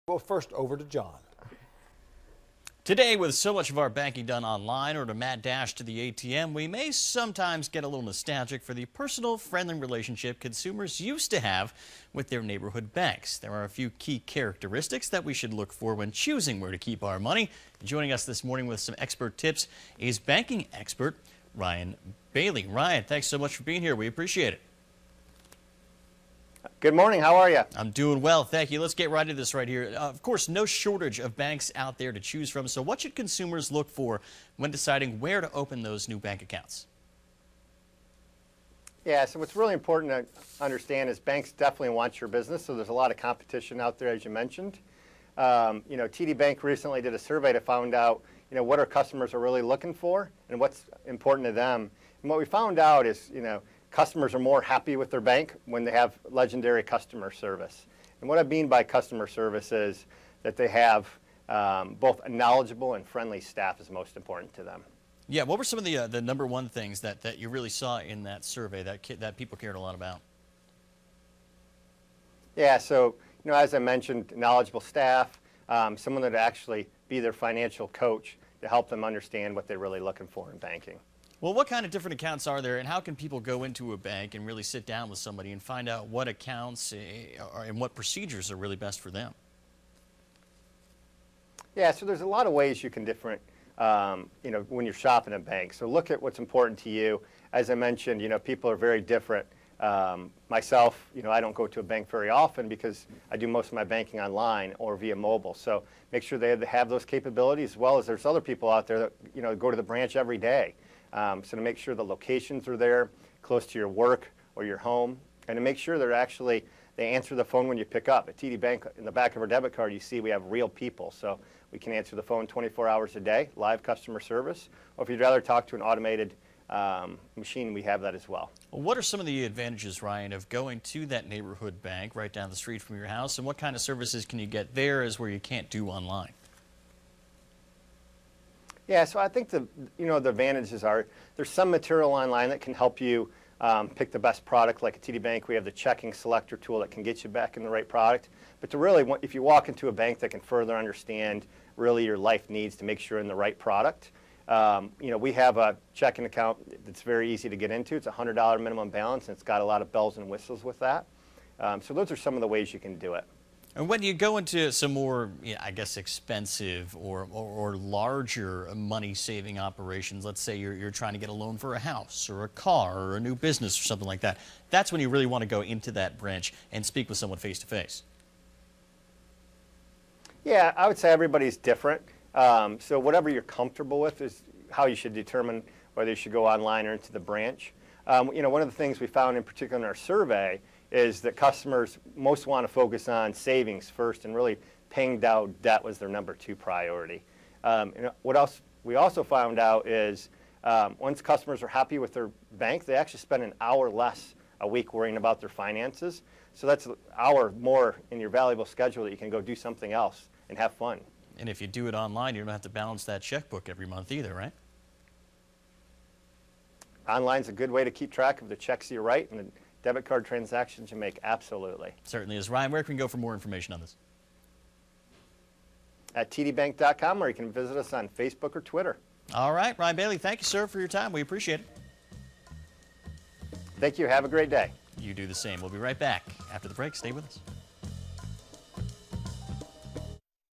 Well, first over to John. Today, with so much of our banking done online or to mad dash to the ATM, we may sometimes get a little nostalgic for the personal, friendly relationship consumers used to have with their neighborhood banks. There are a few key characteristics that we should look for when choosing where to keep our money. Joining us this morning with some expert tips is banking expert Ryan Bailey. Ryan, thanks so much for being here. We appreciate it. Good morning. How are you? I'm doing well, thank you. Let's get right into this right here. Of course, no shortage of banks out there to choose from. So what should consumers look for when deciding where to open those new bank accounts? Yeah, so what's really important to understand is banks definitely want your business. So there's a lot of competition out there, as you mentioned. TD Bank recently did a survey to find out, what our customers are really looking for and what's important to them. And what we found out is, customers are more happy with their bank when they have legendary customer service. And what I mean by customer service is that they have both a knowledgeable and friendly staff is most important to them. Yeah, what were some of the number one things that you really saw in that survey that people cared a lot about? Yeah, so as I mentioned, knowledgeable staff, someone that actually be their financial coach to help them understand what they're really looking for in banking. Well, what kind of different accounts are there, and how can people go into a bank and really sit down with somebody and find out what accounts and what procedures are really best for them? Yeah, so there's a lot of ways you can different, when you're shopping a bank. So look at what's important to you. As I mentioned, people are very different. Myself, I don't go to a bank very often because I do most of my banking online or via mobile. So make sure they have those capabilities, as well as there's other people out there that, go to the branch every day. So to make sure the locations are there, close to your work or your home, and to make sure they answer the phone when you pick up. At TD Bank, in the back of our debit card, you see we have real people. So we can answer the phone 24 hours a day, live customer service. Or if you'd rather talk to an automated machine, we have that as well. What are some of the advantages, Ryan, of going to that neighborhood bank right down the street from your house, and what kind of services can you get there as where you can't do online? Yeah, so I think the advantages are there's some material online that can help you pick the best product. Like at TD Bank, we have the checking selector tool that can get you back in the right product. But to really, if you walk into a bank that can further understand really your life needs to make sure you're in the right product, we have a checking account that's very easy to get into. It's a $100 minimum balance, and it's got a lot of bells and whistles with that. So those are some of the ways you can do it. And when you go into some more, I guess, expensive or larger money-saving operations, let's say you're trying to get a loan for a house or a car or a new business or something like that, that's when you really want to go into that branch and speak with someone face-to-face. Yeah, I would say everybody's different. So whatever you're comfortable with is how you should determine whether you should go online or into the branch. One of the things we found in particular in our survey is that customers most want to focus on savings first, and really paying down debt was their #2 priority. What else we also found out is once customers are happy with their bank, they actually spend an hour less a week worrying about their finances. So that's an hour more in your valuable schedule that you can go do something else and have fun. And if you do it online, you don't have to balance that checkbook every month either, right? Online's a good way to keep track of the checks you write and the debit card transactions you make, absolutely. Certainly is. Ryan, where can we go for more information on this? At tdbank.com, or you can visit us on Facebook or Twitter. All right, Ryan Bailey, thank you, sir, for your time. We appreciate it. Thank you. Have a great day. You do the same. We'll be right back after the break. Stay with us.